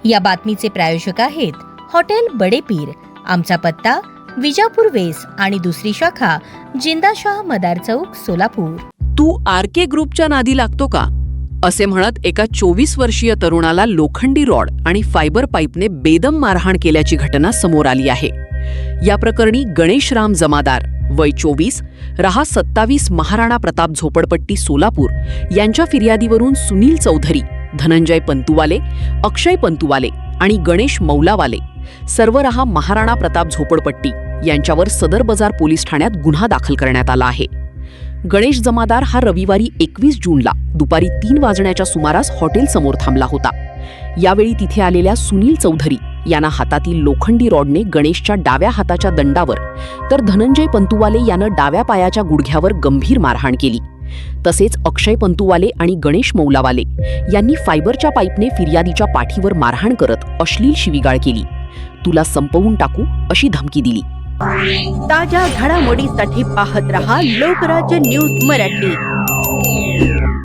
या बातमीचे प्रायोजक आहेत हॉटेल बडे पीर. आमचा पत्ता विजापूर वेस आणि दुसरी शाखा जिंदाशाह मदार चौक, सोलापूर. तू आरके ग्रुपच्या नादी लागतो का असे म्हणत एका 24 वर्षीय तरुणाला लोखंडी रॉड आणि फायबर पाईपने बेदम मारहाण केल्याची घटना समोर आली आहे. या प्रकरणी गणेशराम जमादार, वय 24, राहा 27, महाराणा प्रताप झोपडपट्टी, सोलापूर यांच्या फिर्यादीवरून सुनील चौधरी, धनंजय पंतुवाले, अक्षय पंतुवाले आणि गणेश मौलावाले, सर्व राहा महाराणा प्रताप झोपडपट्टी यांच्यावर सदर बाजार पोलीस ठाण्यात गुन्हा दाखल करण्यात आला आहे. गणेश जमादार हा रविवारी 21 जूनला दुपारी 3 वाजण्याच्या सुमारास हॉटेलसमोर थांबला होता. यावेळी तिथे आलेल्या सुनील चौधरी यांना हातातील लोखंडी रॉडने गणेशच्या डाव्या हाताच्या दंडावर तर धनंजय पंतुवाले यानं डाव्या पायाच्या गुडघ्यावर गंभीर मारहाण केली. तसेच अक्षय पंतुवाले आणि गणेश मौलावाले यांनी फायबरच्या पाईपने फिर्यादीच्या पाठीवर मारहाण करत अश्लील शिवीगाळ केली. तुला संपवून टाकू अशी धमकी दिली. ताज्या घडामोडीसाठी पाहत रहा लोकराज्य न्यूज मराठी.